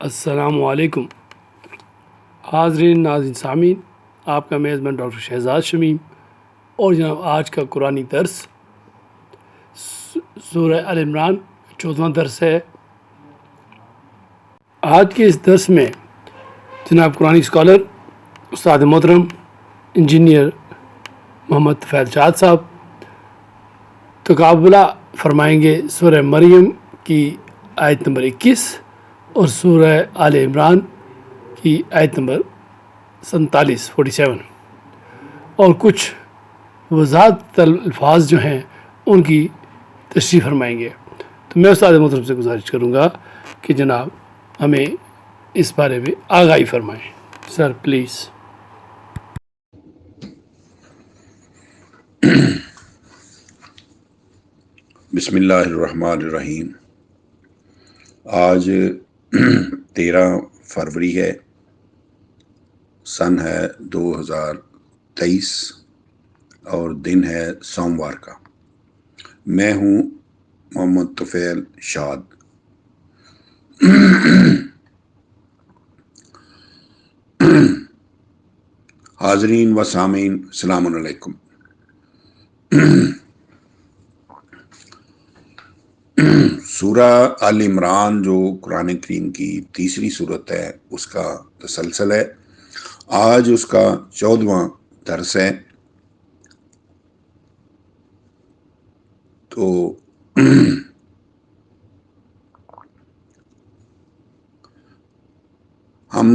السلام علیکم حاضرین ناظرین سامعین، آپ کا میزبان ڈاکٹر شہزاد شمیم اور جناب آج کا قرآنی درس سورہ آل عمران 14واں درس ہے۔ آج کے اس درس میں جناب قرآنی اسکالر استاد محترم انجینئر محمد فیض شاد صاحب تقابلہ فرمائیں گے سورہ مریم کی آیت نمبر 21 اور سورہ آل عمران کی آیت نمبر 47 اور کچھ وضاحت الفاظ جو ہیں ان کی تشریح فرمائیں گے۔ تو میں استاد محترم سے گزارش کروں گا کہ جناب ہمیں اس بارے میں آگاہی فرمائیں۔ Sir please. بسم اللہ الرحمن الرحیم۔ آج 13 فروری ہے، سن ہے 2023 اور دن ہے سوموار کا۔ میں ہوں محمد طفیل شاد۔ حاضرین و سامعین السلام علیکم۔ سورہ آل عمران جو قرآن کریم کی تیسری صورت ہے اس کا تسلسل ہے۔ آج اس کا 14واں درس ہے۔ تو ہم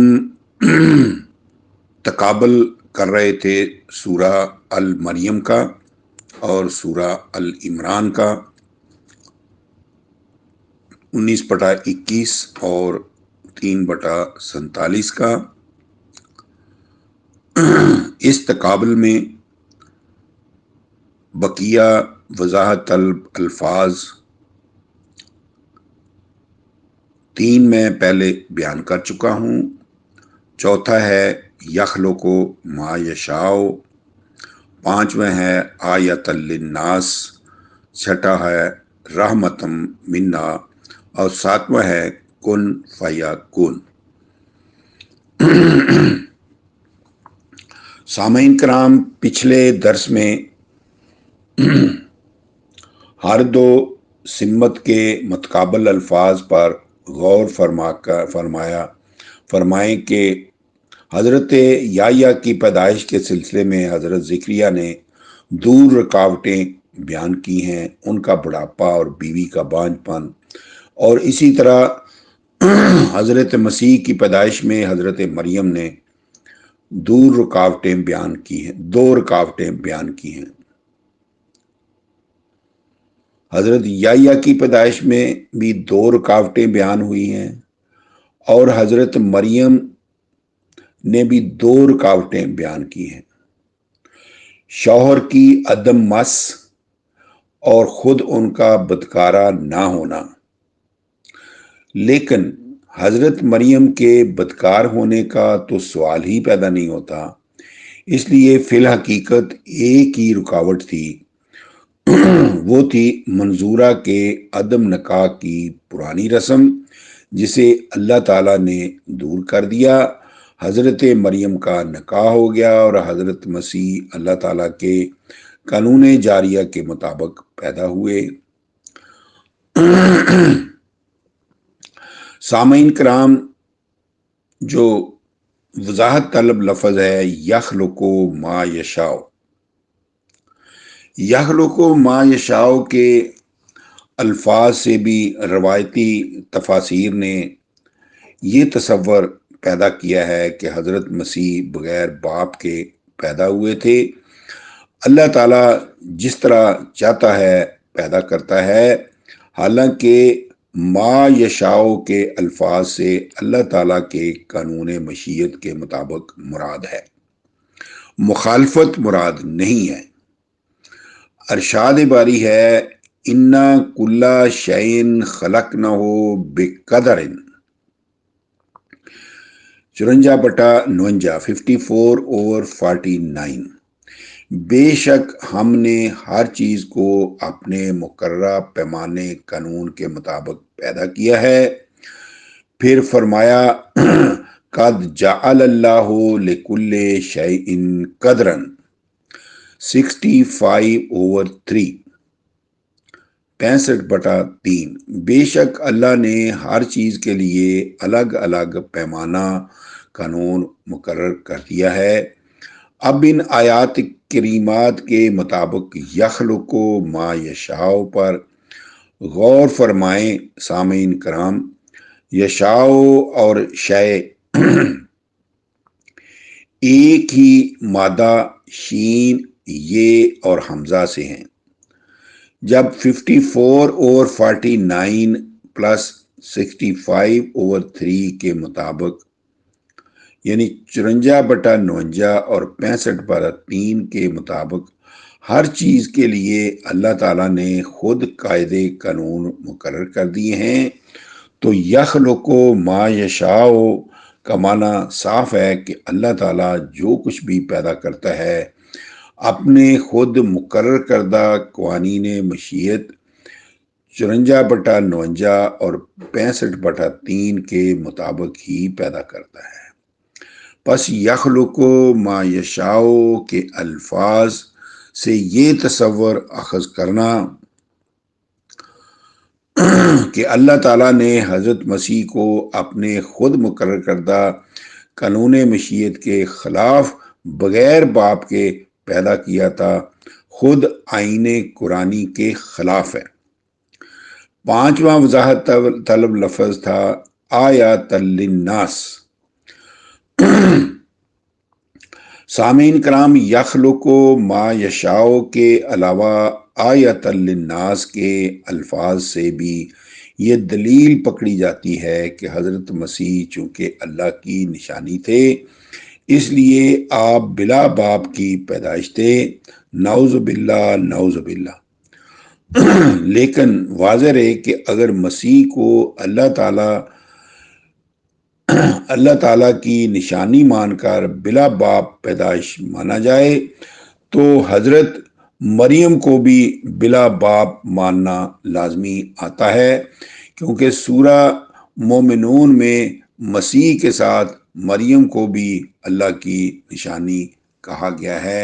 تقابل کر رہے تھے سورہ المریم کا اور سورہ العمران کا، 19/21 اور 3/47 کا۔ اس تقابل میں بقیہ وضاحت طلب الفاظ 3 میں پہلے بیان کر چکا ہوں۔ چوتھا ہے یخلق ما یشاء، 5واں ہے آیۃ للناس، 6واں ہے رحمتم منا اور 7واں ہے کن فیکون۔ سامعین کرام، پچھلے درس میں ہر دو سمت کے متقابل الفاظ پر غور فرمائیں کہ حضرت یحییٰ کی پیدائش کے سلسلے میں حضرت زکریا نے دور رکاوٹیں بیان کی ہیں، ان کا بڑھاپا اور بیوی کا بانجھ پن، اور اسی طرح حضرت مسیح کی پیدائش میں حضرت مریم نے دو رکاوٹیں بیان کی ہیں۔ حضرت یحییٰ کی پیدائش میں بھی 2 رکاوٹیں بیان ہوئی ہیں اور حضرت مریم نے بھی 2 رکاوٹیں بیان کی ہیں، شوہر کی عدم مس اور خود ان کا بدکارہ نہ ہونا۔ لیکن حضرت مریم کے بدکار ہونے کا تو سوال ہی پیدا نہیں ہوتا، اس لیے فی الحقیقت ایک ہی رکاوٹ تھی، وہ تھی منظورہ کے عدم نکاح کی پرانی رسم، جسے اللہ تعالیٰ نے دور کر دیا۔ حضرت مریم کا نکاح ہو گیا اور حضرت مسیح اللہ تعالیٰ کے قانون جاریہ کے مطابق پیدا ہوئے۔ سامعین کرام، جو وضاحت طلب لفظ ہے یخلق ما یشاء، یخلق ما یشاء کے الفاظ سے بھی روایتی تفاسیر نے یہ تصور پیدا کیا ہے کہ حضرت مسیح بغیر باپ کے پیدا ہوئے تھے۔ اللہ تعالیٰ جس طرح چاہتا ہے پیدا کرتا ہے، حالانکہ ما یشاء کے الفاظ سے اللہ تعالیٰ کے قانون مشیت کے مطابق مراد ہے، مخالفت مراد نہیں ہے۔ ارشاد باری ہے اِنَّا کُلَّ شَیْءٍ خَلَقْنَاهُ بِقَدَرٍ، 54/49، 54/49۔ بے شک ہم نے ہر چیز کو اپنے مقررہ پیمانے قانون کے مطابق پیدا کیا ہے۔ پھر فرمایا قد جعل اللہ لکل شیء قدرا 65/3 65/3 بے شک اللہ نے ہر چیز کے لیے الگ الگ پیمانہ قانون مقرر کر دیا ہے۔ اب ان آیات کریمات کے مطابق یخلق ما یشاء پر غور فرمائیں سامعین کرام۔ یشاء اور شے ایک ہی مادہ شین یہ اور حمزہ سے ہیں۔ جب 54 اور 49 پلس 65/3 کے مطابق یعنی 54/49 اور 65/3 کے مطابق ہر چیز کے لیے اللہ تعالیٰ نے خود قاعدے قانون مقرر کر دیے ہیں، تو یخلق ما یشاء کا معنی صاف ہے کہ اللہ تعالیٰ جو کچھ بھی پیدا کرتا ہے اپنے خود مقرر کردہ قوانین مشیت 54/49 اور 65/3 کے مطابق ہی پیدا کرتا ہے۔ پس یخلق ما یشاء کے الفاظ سے یہ تصور اخذ کرنا کہ اللہ تعالیٰ نے حضرت مسیح کو اپنے خود مقرر کردہ قانون مشیت کے خلاف بغیر باپ کے پیدا کیا تھا، خود آئین قرآنی کے خلاف ہے۔ 5واں وضاحت طلب لفظ تھا آیات للناس۔ سامعین کرام، یخلق ما یشاء کے علاوہ آیات للناس کے الفاظ سے بھی یہ دلیل پکڑی جاتی ہے کہ حضرت مسیح چونکہ اللہ کی نشانی تھے اس لیے آپ بلا باپ کی پیدائش تھے، نعوذ باللہ نعوذ باللہ۔ لیکن واضح ہے کہ اگر مسیح کو اللہ تعالیٰ کی نشانی مان کر بلا باپ پیدائش مانا جائے تو حضرت مریم کو بھی بلا باپ ماننا لازمی آتا ہے، کیونکہ سورہ مومنون میں مسیح کے ساتھ مریم کو بھی اللہ کی نشانی کہا گیا ہے۔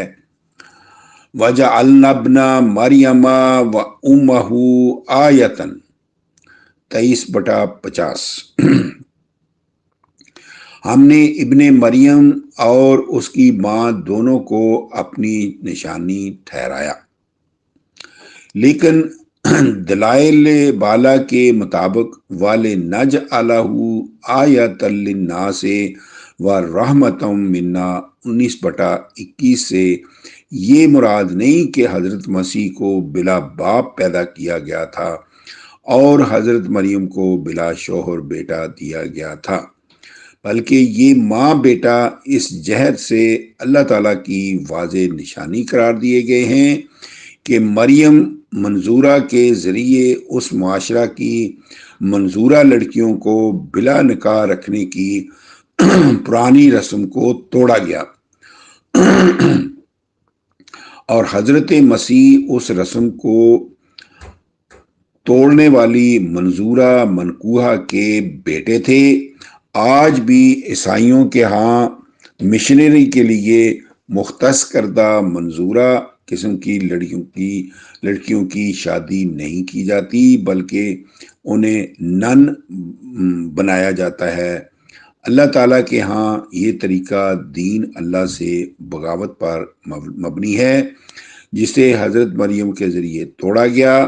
وَجَعَلْنَا ابْنَ مَرْيَمَ وَأُمَّهُ آیَةً 23/50 ہم نے ابن مریم اور اس کی ماں دونوں کو اپنی نشانی ٹھہرایا۔ لیکن دلائل بالا کے مطابق وَلِنَجْعَلَهُ آیَةً لِلنَّاسِ وَرَحْمَةً مِنَّا 19/21 سے یہ مراد نہیں کہ حضرت مسیح کو بلا باپ پیدا کیا گیا تھا اور حضرت مریم کو بلا شوہر بیٹا دیا گیا تھا، بلکہ یہ ماں بیٹا اس جہت سے اللہ تعالیٰ کی واضح نشانی قرار دیے گئے ہیں کہ مریم منظورہ کے ذریعے اس معاشرہ کی منظورہ لڑکیوں کو بلا نکاح رکھنے کی پرانی رسم کو توڑا گیا اور حضرت مسیح اس رسم کو توڑنے والی منظورہ منکوحہ کے بیٹے تھے۔ آج بھی عیسائیوں کے ہاں مشنری کے لیے مختص کردہ منظورہ قسم کی لڑکیوں کی شادی نہیں کی جاتی، بلکہ انہیں نن بنایا جاتا ہے۔ اللہ تعالیٰ کے ہاں یہ طریقہ دین اللہ سے بغاوت پر مبنی ہے، جسے حضرت مریم کے ذریعے توڑا گیا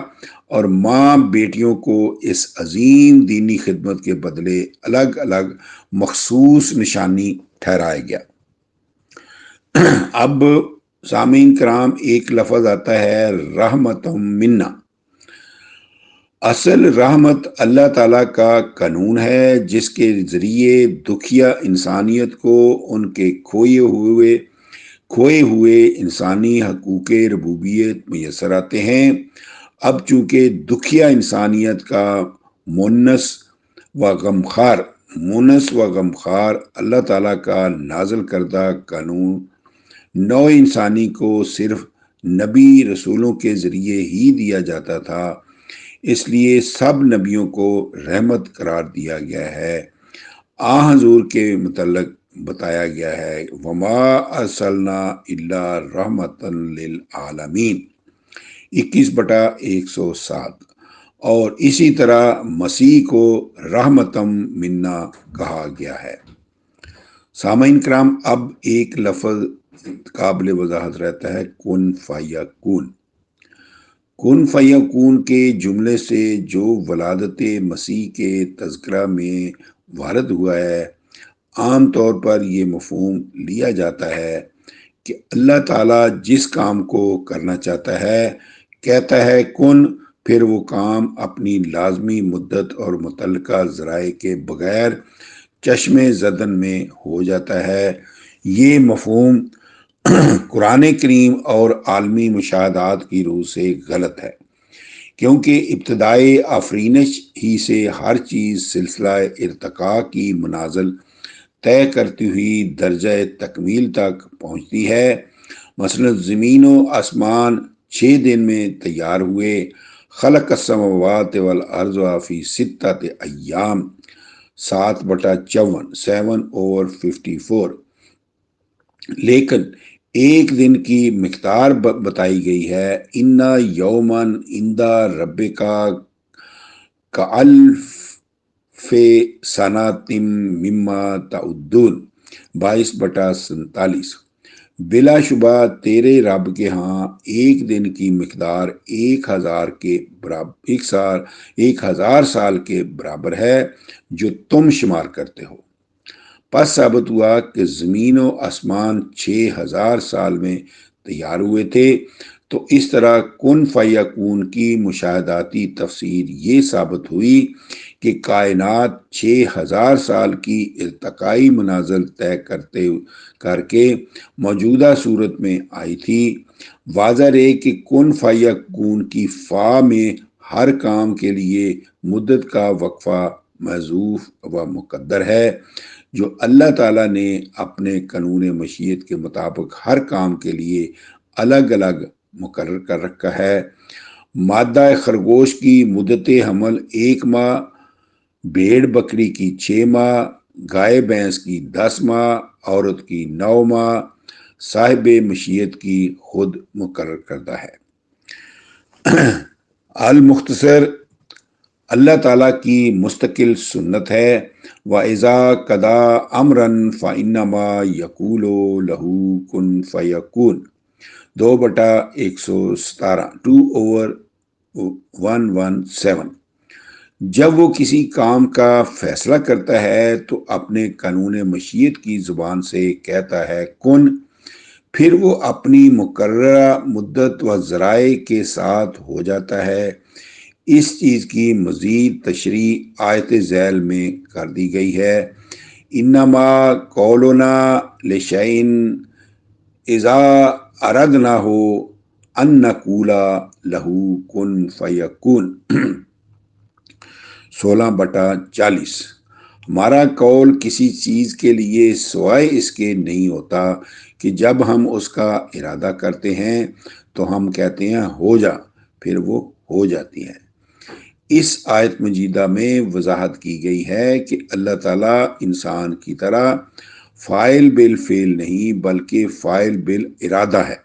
اور ماں بیٹیوں کو اس عظیم دینی خدمت کے بدلے الگ الگ مخصوص نشانی ٹھہرایا گیا۔ اب سامعین کرام، ایک لفظ آتا ہے رحمت منا۔ اصل رحمت اللہ تعالیٰ کا قانون ہے جس کے ذریعے دکھیا انسانیت کو ان کے کھوئے ہوئے انسانی حقوق ربوبیت میسر آتے ہیں۔ اب چونکہ دکھیا انسانیت کا مونس و غمخوار اللہ تعالیٰ کا نازل کردہ قانون نو انسانی کو صرف نبی رسولوں کے ذریعے ہی دیا جاتا تھا، اس لیے سب نبیوں کو رحمت قرار دیا گیا ہے۔ حضور کے متعلق بتایا گیا ہے وما ارسلنا الا رحمتا للعالمین 21/107، اور اسی طرح مسیح کو رحمتم منا کہا گیا ہے۔ سامعین کرام، اب ایک لفظ قابل وضاحت رہتا ہے کن فیکون۔ کن فیکون کے جملے سے جو ولادت مسیح کے تذکرہ میں وارد ہوا ہے، عام طور پر یہ مفہوم لیا جاتا ہے کہ اللہ تعالیٰ جس کام کو کرنا چاہتا ہے کہتا ہے کن، پھر وہ کام اپنی لازمی مدت اور متعلقہ ذرائع کے بغیر چشم زدن میں ہو جاتا ہے۔ یہ مفہوم قرآن کریم اور عالمی مشاہدات کی روح سے غلط ہے، کیونکہ ابتدائی آفرینش ہی سے ہر چیز سلسلہ ارتقاء کی منازل طے کرتی ہوئی درجہ تکمیل تک پہنچتی ہے۔ مثلا زمین و آسمان 6 دن میں تیار ہوئے، خلق السماوات والارض فی 6 ایام 7/54 7/54، لیکن ایک دن کی مقدار بتائی گئی ہے انا یومن عند ربک کالف سنۃ مما تعدون 22/47۔ بلا شبہ تیرے رب کے ہاں ایک دن کی مقدار 1000 سال کے برابر ہے جو تم شمار کرتے ہو۔ پس ثابت ہوا کہ زمین و آسمان 6000 سال میں تیار ہوئے تھے، تو اس طرح کن فیکون کی مشاہداتی تفسیر یہ ثابت ہوئی کہ کائنات 6000 سال کی ارتقائی منازل طے کر کے موجودہ صورت میں آئی تھی۔ واضح رہے کہ کن فیکون کی فا میں ہر کام کے لیے مدت کا وقفہ محذوف و مقدر ہے، جو اللہ تعالیٰ نے اپنے قانون مشیت کے مطابق ہر کام کے لیے الگ الگ مقرر کر رکھا ہے۔ مادہ خرگوش کی مدت حمل 1 ماہ، بھیڑ بکری کی 6 ماہ، گائے بھینس کی 10 ماہ، عورت کی 9 ماہ صاحب مشیت کی خود مقرر کردہ ہے۔ المختصر، اللہ تعالیٰ کی مستقل سنت ہے وَإِذَا قَضَىٰ أَمْرًا فَإِنَّمَا يَقُولُ لَهُ كُن فَيَكُونُ 2/117 2/117۔ جب وہ کسی کام کا فیصلہ کرتا ہے تو اپنے قانون مشیت کی زبان سے کہتا ہے کن، پھر وہ اپنی مقررہ مدت و ذرائع کے ساتھ ہو جاتا ہے۔ اس چیز کی مزید تشریح آیت ذیل میں کر دی گئی ہے، انما قولنا لشیء اذا اردناہ ان نقول لہ کن فیکون 16/40۔ ہمارا قول کسی چیز کے لیے سوائے اس کے نہیں ہوتا کہ جب ہم اس کا ارادہ کرتے ہیں تو ہم کہتے ہیں ہو جا، پھر وہ ہو جاتی ہے۔ اس آیت مجیدہ میں وضاحت کی گئی ہے کہ اللہ تعالیٰ انسان کی طرح فاعل بالفعل نہیں بلکہ فاعل بالارادہ ہے،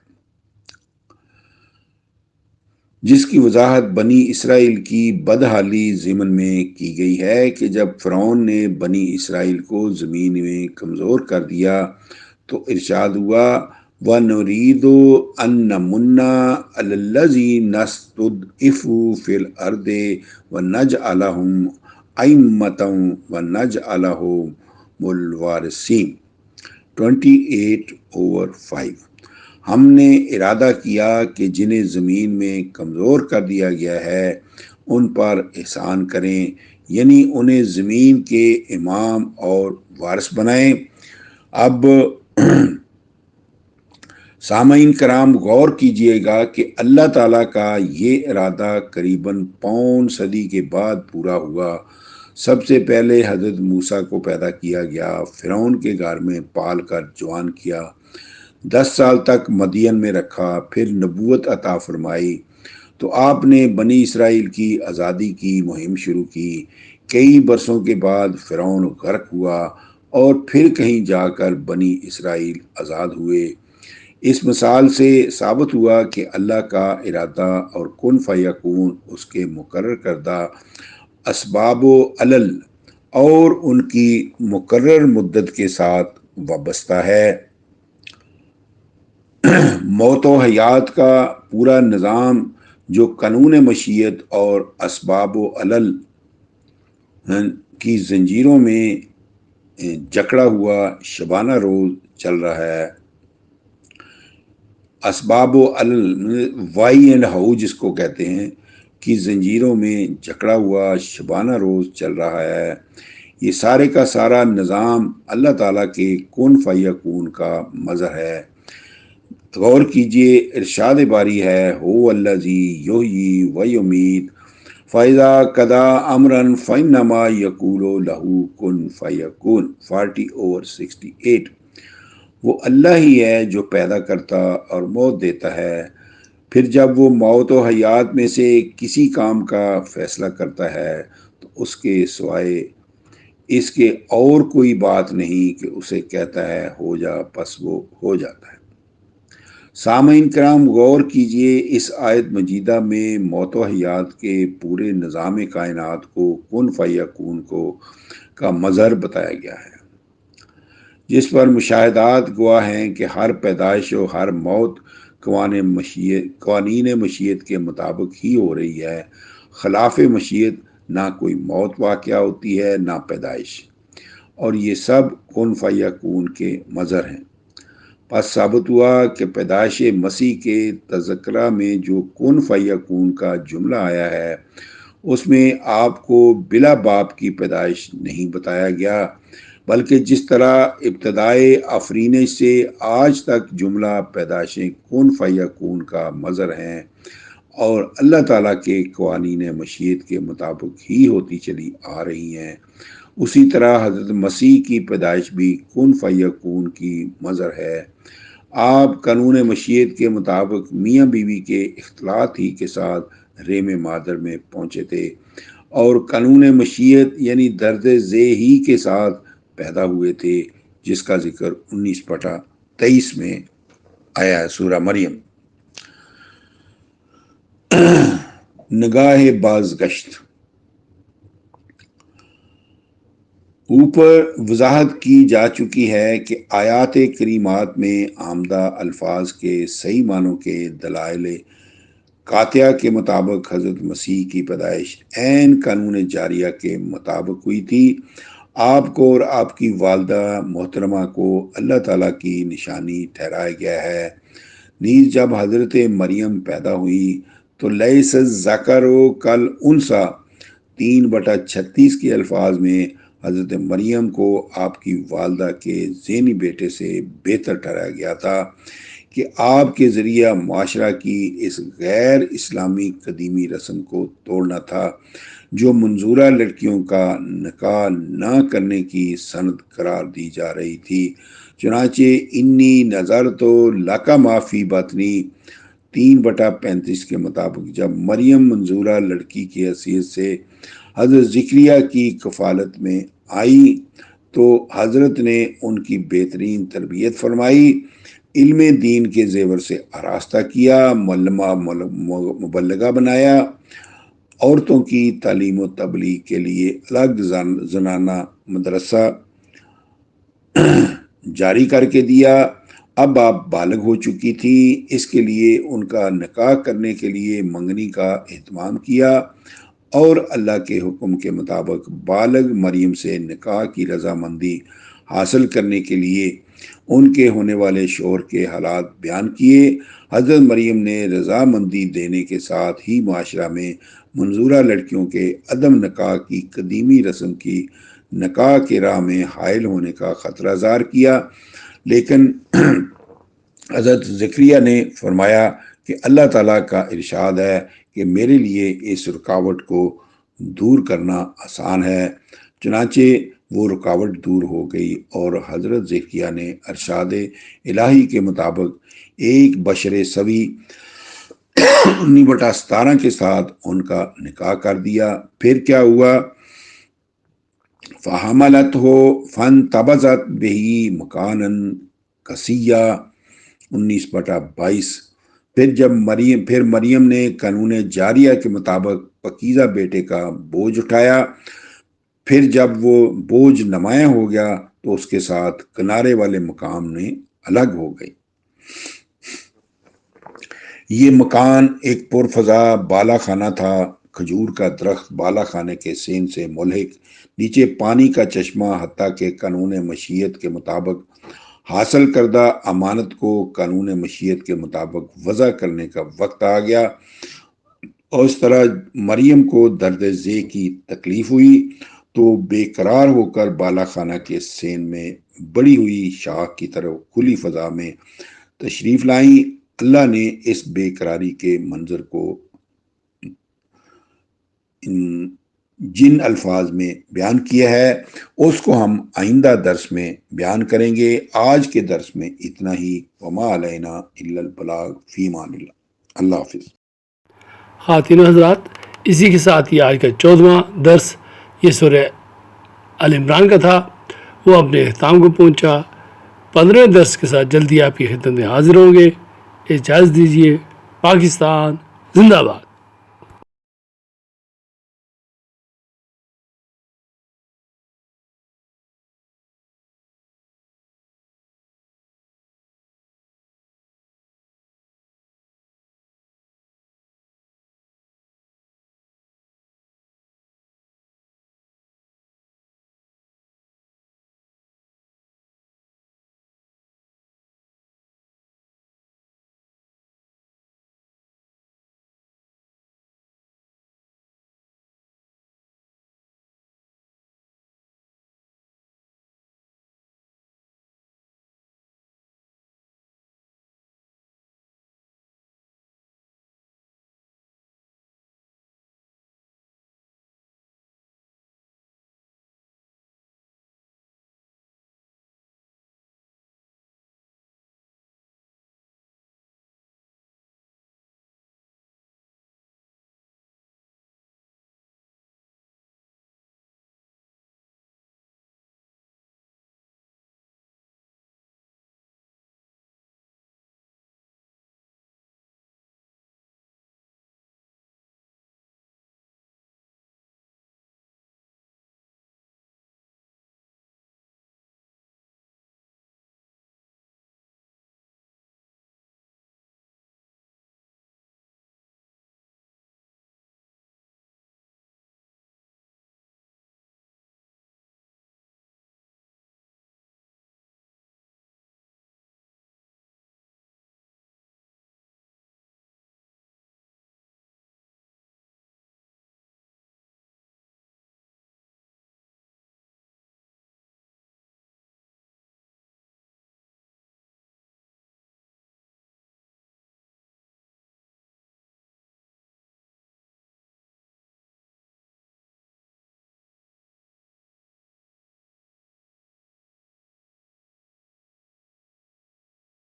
جس کی وضاحت بنی اسرائیل کی بدحالی ضمن میں کی گئی ہے کہ جب فرعون نے بنی اسرائیل کو زمین میں کمزور کر دیا تو ارشاد ہوا وَنُرِيدُ أَن نَّمُنَّ عَلَى الَّذِينَ اسْتُضْعِفُوا فِي الْأَرْضِ وَنَجْعَلَهُمْ أَئِمَّةً وَنَجْعَلَهُمُ الْوَارِثِينَ 28/5۔ ہم نے ارادہ کیا کہ جنہیں زمین میں کمزور کر دیا گیا ہے ان پر احسان کریں، یعنی انہیں زمین کے امام اور وارث بنائیں۔ اب سامعین کرام، غور کیجئے گا کہ اللہ تعالیٰ کا یہ ارادہ قریباً 5 صدی کے بعد پورا ہوا۔ سب سے پہلے حضرت موسیٰ کو پیدا کیا گیا، فرعون کے گھر میں پال کر جوان کیا، 10 سال تک مدین میں رکھا، پھر نبوت عطا فرمائی، تو آپ نے بنی اسرائیل کی آزادی کی مہم شروع کی۔ کئی برسوں کے بعد فرعون غرق ہوا اور پھر کہیں جا کر بنی اسرائیل آزاد ہوئے۔ اس مثال سے ثابت ہوا کہ اللہ کا ارادہ اور کن فیکون اس کے مقرر کردہ اسباب و علل اور ان کی مقرر مدت کے ساتھ وابستہ ہے۔ موت و حیات کا پورا نظام جو قانون مشیت اور اسباب و علل کی زنجیروں میں جکڑا ہوا شبانہ روز چل رہا ہے۔ اسباب و علل وائی اینڈ ہاؤ جس کو کہتے ہیں کی زنجیروں میں جکڑا ہوا شبانہ روز چل رہا ہے۔ یہ سارے کا سارا نظام اللہ تعالیٰ کے کن فیکون کا مظہر ہے۔ غور کیجئے، ارشاد باری ہے هو الذی یحیی و یمیت فاذا قضی امرا فانما یقول له کن فیکون 40/68۔ وہ اللہ ہی ہے جو پیدا کرتا اور موت دیتا ہے، پھر جب وہ موت و حیات میں سے کسی کام کا فیصلہ کرتا ہے تو اس کے سوائے اس کے اور کوئی بات نہیں کہ اسے کہتا ہے ہو جا، پس وہ ہو جاتا ہے۔ سامعین کرام، غور کیجئے، اس آیت مجیدہ میں موت و حیات کے پورے نظام کائنات کو کن فیکون کا مظہر بتایا گیا ہے، جس پر مشاہدات گواہ ہیں کہ ہر پیدائش و ہر موت قوانین مشیت کے مطابق ہی ہو رہی ہے۔ خلاف مشیت نہ کوئی موت واقع ہوتی ہے نہ پیدائش، اور یہ سب کن فیکون کے مظہر ہیں۔ پس ثابت ہوا کہ پیدائش مسیح کے تذکرہ میں جو کن فیکون کا جملہ آیا ہے اس میں آپ کو بلا باپ کی پیدائش نہیں بتایا گیا، بلکہ جس طرح ابتدائے آفرینش سے آج تک جملہ پیدائشیں کن فیکون کا مظہر ہیں اور اللہ تعالیٰ کے قوانین مشیت کے مطابق ہی ہوتی چلی آ رہی ہیں، اسی طرح حضرت مسیح کی پیدائش بھی کن فیکون کی مظہر ہے۔ آپ قانون مشیت کے مطابق میاں بیوی کے اختلاط ہی کے ساتھ رحم مادر میں پہنچے تھے اور قانون مشیت یعنی درد ذیل ہی کے ساتھ پیدا ہوئے تھے، جس کا ذکر 19/23 میں آیا ہے سورہ مریم۔ نگاہ بازگشت۔ اوپر وضاحت کی جا چکی ہے کہ آیات کریمات میں آمدہ الفاظ کے صحیح معنوں کے دلائل قاطعہ کے مطابق حضرت مسیح کی پیدائش عین قانون جاریہ کے مطابق ہوئی تھی۔ آپ کو اور آپ کی والدہ محترمہ کو اللہ تعالیٰ کی نشانی ٹھہرایا گیا ہے۔ نیز جب حضرت مریم پیدا ہوئی تو لیس الذکر کالانثی 3/36 کے الفاظ میں حضرت مریم کو آپ کی والدہ کے ذہنی بیٹے سے بہتر ٹھہرایا گیا تھا کہ آپ کے ذریعہ معاشرہ کی اس غیر اسلامی قدیمی رسم کو توڑنا تھا جو منظورہ لڑکیوں کا نکاح نہ کرنے کی سند قرار دی جا رہی تھی۔ چنانچہ انی نظرت لک ما فی بطنی 3/35 کے مطابق جب مریم منظورہ لڑکی کی حیثیت سے حضرت زکریا کی کفالت میں آئی تو حضرت نے ان کی بہترین تربیت فرمائی، علم دین کے زیور سے آراستہ کیا، معلمہ مبلغہ بنایا، عورتوں کی تعلیم و تبلیغ کے لیے الگ زنانہ مدرسہ جاری کر کے دیا۔ اب آپ بالغ ہو چکی تھی، اس کے لیے ان کا نکاح کرنے کے لیے منگنی کا اہتمام کیا اور اللہ کے حکم کے مطابق بالغ مریم سے نکاح کی رضامندی حاصل کرنے کے لیے ان کے ہونے والے شوہر کے حالات بیان کیے۔ حضرت مریم نے رضامندی دینے کے ساتھ ہی معاشرہ میں منظورہ لڑکیوں کے عدم نکاح کی قدیمی رسم کی نکاح کے راہ میں حائل ہونے کا خطرہ ظاہر کیا، لیکن حضرت زکریا نے فرمایا کہ اللہ تعالیٰ کا ارشاد ہے کہ میرے لیے اس رکاوٹ کو دور کرنا آسان ہے۔ چنانچہ وہ رکاوٹ دور ہو گئی اور حضرت زکریا نے ارشاد الہی کے مطابق ایک بشر سوی 19/17 کے ساتھ ان کا نکاح کر دیا۔ پھر کیا ہوا؟ فحملته فانتبذت به مکانا قصیا 19/22۔ پھر مریم نے قانون جاریہ کے مطابق پاکیزہ بیٹے کا بوجھ اٹھایا، پھر جب وہ بوجھ نمایاں ہو گیا تو اس کے ساتھ کنارے والے مقام میں الگ ہو گئی۔ یہ مکان ایک پرفضا بالا خانہ تھا، کھجور کا درخت بالا خانے کے سین سے ملحق، نیچے پانی کا چشمہ، حتیٰ کہ قانون مشیت کے مطابق حاصل کردہ امانت کو قانون مشیت کے مطابق وضع کرنے کا وقت آ گیا، اور اس طرح مریم کو درد ذی کی تکلیف ہوئی تو بے قرار ہو کر بالا خانہ کے سین میں بڑی ہوئی شاخ کی طرف کھلی فضا میں تشریف لائیں۔ اللہ نے اس بے قراری کے منظر کو جن الفاظ میں بیان کیا ہے اس کو ہم آئندہ درس میں بیان کریں گے۔ آج کے درس میں اتنا ہی۔ وما علینا الا البلاغ، فی امان اللہ۔ اللہ حافظ۔ خواتین و حضرات، اسی کے ساتھ یہ آج کا 14واں درس یہ سورہ آل عمران کا تھا، وہ اپنے اختتام کو پہنچا۔ 15ویں درس کے ساتھ جلدی آپ کی خدمت میں حاضر ہوں گے۔ اجازت دیجیے۔ پاکستان زندہ باد۔